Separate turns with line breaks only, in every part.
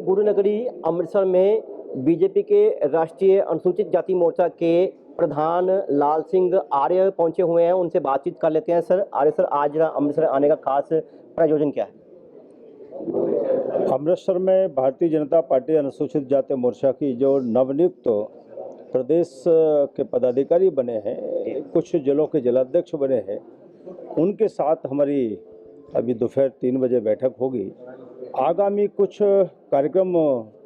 गुरु नगरी अमृतसर में बीजेपी के राष्ट्रीय अनुसूचित जाति मोर्चा के प्रधान लाल सिंह आर्य पहुंचे हुए हैं। उनसे बातचीत कर लेते हैं। सर आर्य सर, आज अमृतसर आने का खास प्रयोजन क्या है?
अमृतसर में भारतीय जनता पार्टी अनुसूचित जाति मोर्चा की जो नवनियुक्त प्रदेश के पदाधिकारी बने हैं, कुछ जिलों के जिलाध्यक्ष बने हैं, उनके साथ हमारी अभी दोपहर 3 बजे बैठक होगी। आगामी कुछ कार्यक्रम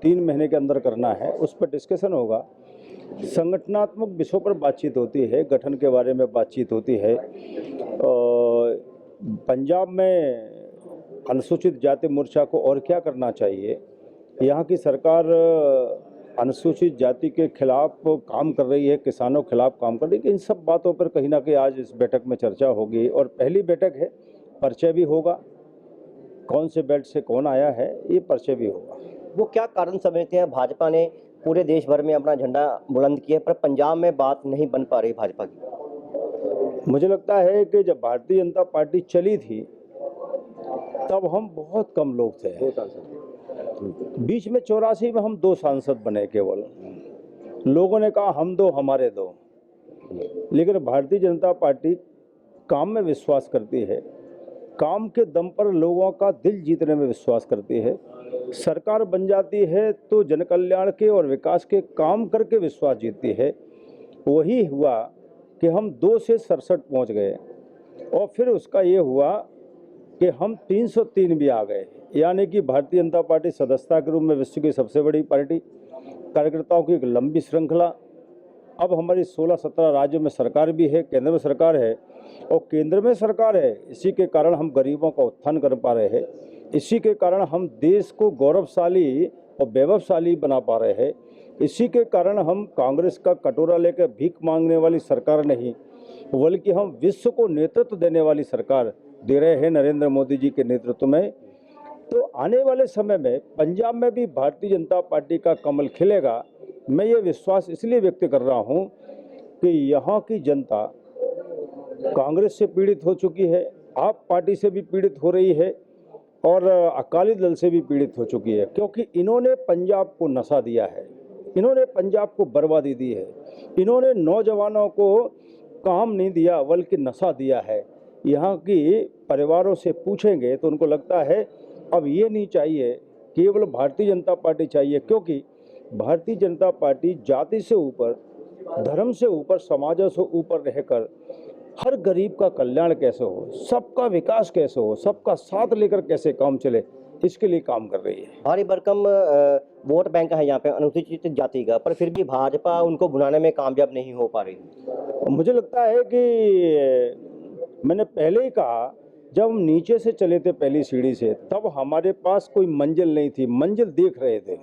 3 महीने के अंदर करना है, उस पर डिस्कशन होगा। संगठनात्मक विषयों पर बातचीत होती है, गठन के बारे में बातचीत होती है। पंजाब में अनुसूचित जाति मोर्चा को और क्या करना चाहिए, यहाँ की सरकार अनुसूचित जाति के खिलाफ काम कर रही है, किसानों के खिलाफ काम कर रही है। इन सब बातों पर कहीं ना कहीं आज इस बैठक में चर्चा होगी और पहली बैठक है, परिचय भी होगा, कौन से बेल्ट से कौन आया है, ये परिचय भी होगा।
वो क्या कारण समझते हैं? भाजपा ने पूरे देश भर में अपना झंडा बुलंद किया, पर पंजाब में बात नहीं बन पा रही भाजपा की।
मुझे लगता है कि जब भारतीय जनता पार्टी चली थी तब हम बहुत कम लोग थे,
2 सांसद।
बीच में 84 में हम 2 सांसद बने केवल। लोगों ने कहा हम 2 हमारे 2, लेकिन भारतीय जनता पार्टी काम में विश्वास करती है, काम के दम पर लोगों का दिल जीतने में विश्वास करती है। सरकार बन जाती है तो जन कल्याण के और विकास के काम करके विश्वास जीतती है। वही हुआ कि हम 2 से 67 पहुँच गए और फिर उसका ये हुआ कि हम 303 भी आ गए, यानी कि भारतीय जनता पार्टी सदस्यता के रूप में विश्व की सबसे बड़ी पार्टी, कार्यकर्ताओं की एक लंबी श्रृंखला। अब हमारी 16-17 राज्यों में सरकार भी है, केंद्र में सरकार है, और केंद्र में सरकार है, इसी के कारण हम गरीबों का उत्थान कर पा रहे हैं, इसी के कारण हम देश को गौरवशाली और वैभवशाली बना पा रहे हैं, इसी के कारण हम कांग्रेस का कटोरा लेकर भीख मांगने वाली सरकार नहीं, बल्कि हम विश्व को नेतृत्व देने वाली सरकार दे रहे हैं नरेंद्र मोदी जी के नेतृत्व में। तो आने वाले समय में पंजाब में भी भारतीय जनता पार्टी का कमल खिलेगा। मैं ये विश्वास इसलिए व्यक्त कर रहा हूँ कि यहाँ की जनता कांग्रेस से पीड़ित हो चुकी है, आप पार्टी से भी पीड़ित हो रही है और अकाली दल से भी पीड़ित हो चुकी है, क्योंकि इन्होंने पंजाब को नशा दिया है, इन्होंने पंजाब को बर्बादी दी है, इन्होंने नौजवानों को काम नहीं दिया बल्कि नशा दिया है। यहाँ की परिवारों से पूछेंगे तो उनको लगता है अब ये नहीं चाहिए, केवल भारतीय जनता पार्टी चाहिए, क्योंकि भारतीय जनता पार्टी जाति से ऊपर, धर्म से ऊपर, समाजों से ऊपर रहकर हर गरीब का कल्याण कैसे हो, सबका विकास कैसे हो, सबका साथ लेकर कैसे काम चले, इसके लिए काम कर रही है।
भारी भरकम वोट बैंक है यहाँ पे अनुसूचित जाति का, पर फिर भी भाजपा उनको बुलाने में कामयाब नहीं हो पा रही।
मुझे लगता है कि मैंने पहले ही कहा, जब हम नीचे से चले थे पहली सीढ़ी से, तब हमारे पास कोई मंजिल नहीं थी, मंजिल देख रहे थे।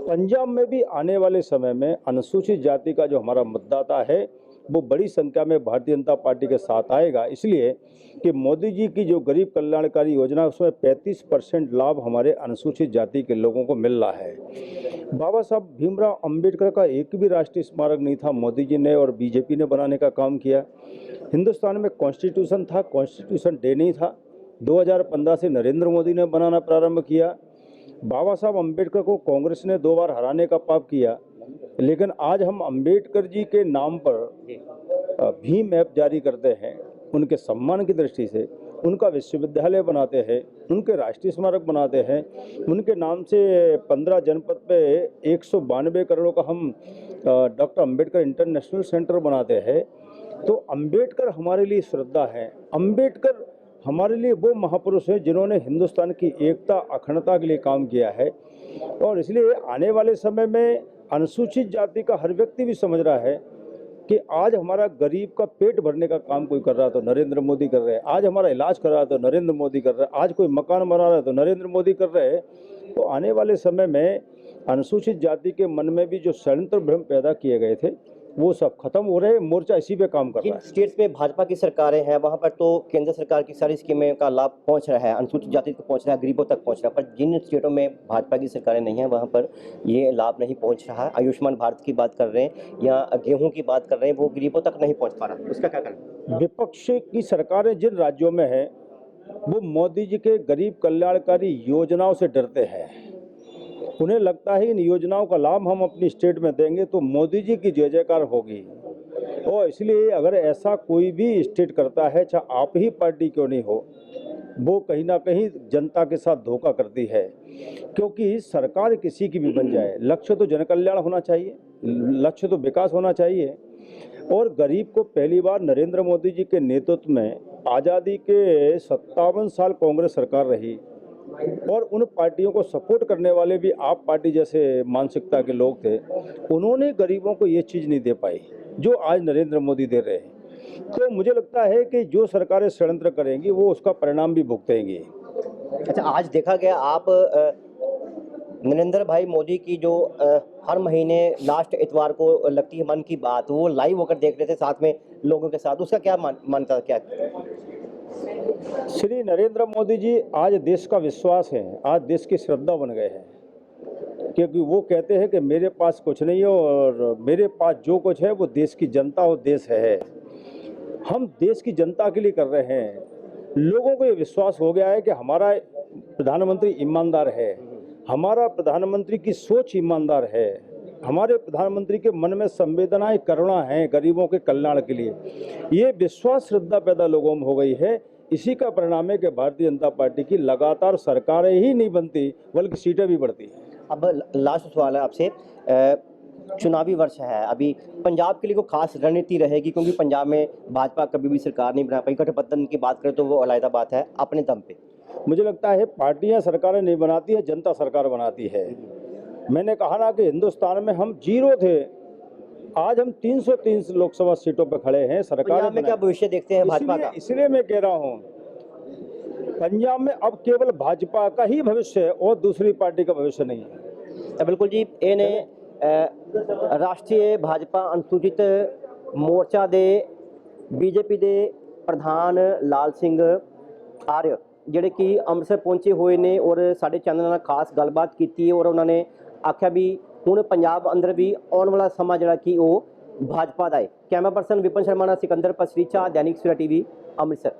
पंजाब में भी आने वाले समय में अनुसूचित जाति का जो हमारा मतदाता है वो बड़ी संख्या में भारतीय जनता पार्टी के साथ आएगा, इसलिए कि मोदी जी की जो गरीब कल्याणकारी योजना है उसमें 35% लाभ हमारे अनुसूचित जाति के लोगों को मिल रहा है। बाबा साहब भीमराव अंबेडकर का एक भी राष्ट्रीय स्मारक नहीं था, मोदी जी ने और बीजेपी ने बनाने का काम किया। हिंदुस्तान में कॉन्स्टिट्यूशन था, कॉन्स्टिट्यूशन डे नहीं था, 2015 से नरेंद्र मोदी ने बनाना प्रारंभ किया। बाबा साहब अंबेडकर को कांग्रेस ने 2 बार हराने का पाप किया, लेकिन आज हम अंबेडकर जी के नाम पर भीम ऐप जारी करते हैं, उनके सम्मान की दृष्टि से उनका विश्वविद्यालय बनाते हैं, उनके राष्ट्रीय स्मारक बनाते हैं, उनके नाम से 15 जनपद पे 192 करोड़ का हम डॉक्टर अंबेडकर इंटरनेशनल सेंटर बनाते हैं। तो अंबेडकर हमारे लिए श्रद्धा है, अंबेडकर हमारे लिए वो महापुरुष हैं जिन्होंने हिंदुस्तान की एकता अखंडता के लिए काम किया है। और इसलिए आने वाले समय में अनुसूचित जाति का हर व्यक्ति भी समझ रहा है कि आज हमारा गरीब का पेट भरने का काम कोई कर रहा है तो नरेंद्र मोदी कर रहे हैं, आज हमारा इलाज कर रहा है तो नरेंद्र मोदी कर रहे हैं, आज कोई मकान बना रहा है तो नरेंद्र मोदी कर रहे हैं। तो आने वाले समय में अनुसूचित जाति के मन में भी जो षड्यंत्र भ्रम पैदा किए गए थे वो सब खत्म हो रहे हैं। मोर्चा इसी पे काम कर रहा है।
स्टेट्स में भाजपा की सरकारें हैं, वहाँ पर तो केंद्र सरकार की सारी स्कीमें का लाभ पहुँच रहा है, अनुसूचित जाति तक पहुँच रहा है, गरीबों तक पहुँच रहा है, पर जिन स्टेटों में भाजपा की सरकारें नहीं हैं वहाँ पर ये लाभ नहीं पहुँच रहा है। आयुष्मान भारत की बात कर रहे हैं या गेहूँ की बात कर रहे हैं, वो गरीबों तक नहीं पहुँच पा रहा, उसका क्या कारण?
विपक्ष की सरकारें जिन राज्यों में है वो मोदी जी के गरीब कल्याणकारी योजनाओं से डरते हैं। उन्हें लगता है इन योजनाओं का लाभ हम अपनी स्टेट में देंगे तो मोदी जी की जय जयकार होगी। और इसलिए अगर ऐसा कोई भी स्टेट करता है, चाहे आप ही पार्टी क्यों नहीं हो, वो कहीं ना कहीं जनता के साथ धोखा करती है। क्योंकि सरकार किसी की भी बन जाए, लक्ष्य तो जन कल्याण होना चाहिए, लक्ष्य तो विकास होना चाहिए। और गरीब को पहली बार नरेंद्र मोदी जी के नेतृत्व में आज़ादी के 57 साल कांग्रेस सरकार रही और उन पार्टियों को सपोर्ट करने वाले भी आप पार्टी जैसे मानसिकता के लोग थे, उन्होंने गरीबों को ये चीज़ नहीं दे पाई जो आज नरेंद्र मोदी दे रहे हैं। तो मुझे लगता है कि जो सरकारें षड्यंत्र करेंगी वो उसका परिणाम भी भुगतेंगी।
अच्छा, आज देखा गया आप नरेंद्र भाई मोदी की जो हर महीने लास्ट इतवार को लगती है मन की बात, वो लाइव होकर देख रहे थे साथ में लोगों के साथ, उसका क्या मानता क्या?
श्री नरेंद्र मोदी जी आज देश का विश्वास है, आज देश की श्रद्धा बन गए हैं। क्योंकि वो कहते हैं कि मेरे पास कुछ नहीं है और मेरे पास जो कुछ है वो देश की जनता और देश है। हम देश की जनता के लिए कर रहे हैं। लोगों को ये विश्वास हो गया है कि हमारा प्रधानमंत्री ईमानदार है, हमारा प्रधानमंत्री की सोच ईमानदार है, हमारे प्रधानमंत्री के मन में संवेदनाएं, करुणा है गरीबों के कल्याण के लिए। ये विश्वास, श्रद्धा पैदा लोगों में हो गई है। इसी का परिणाम है कि भारतीय जनता पार्टी की लगातार सरकारें ही नहीं बनती बल्कि सीटें भी बढ़ती हैं।
अब लास्ट सवाल है आपसे, चुनावी वर्ष है, अभी पंजाब के लिए कोई खास रणनीति रहेगी? क्योंकि पंजाब में भाजपा कभी भी सरकार नहीं बना पाई, गठबंधन की बात करें तो वो अलग बात है, अपने दम पे।
मुझे लगता है पार्टियां सरकारें नहीं बनाती है, जनता सरकार बनाती है। मैंने कहा ना कि हिंदुस्तान में हम 0 थे, आज हम 303 लोकसभा सीटों पर खड़े हैं। सरकार
में क्या भविष्य देखते हैं भाजपा का?
इसलिए मैं कह रहा हूँ पंजाब में अब केवल भाजपा का ही भविष्य है और दूसरी पार्टी का भविष्य नहीं है।
तो बिल्कुल जी, इन्हें राष्ट्रीय भाजपा अनुसूचित मोर्चा दे बीजेपी दे प्रधान लाल सिंह आर्य ਜਿਹੜੇ कि ਅੰਮ੍ਰਿਤਸਰ पहुंचे हुए ने और साढ़े चैनल ਨਾਲ खास गलबात की है और उन्होंने आख्या भी ਹੁਣ पंजाब अंदर भी आने वाला समा ਜਿਹੜਾ कि ਉਹ भाजपा ਦਾ है। कैमरा पर्सन विपिन शर्मा ਨਾਲ सिकंदर पसरीचा, दैनिक सवेरा टीवी, अमृतसर।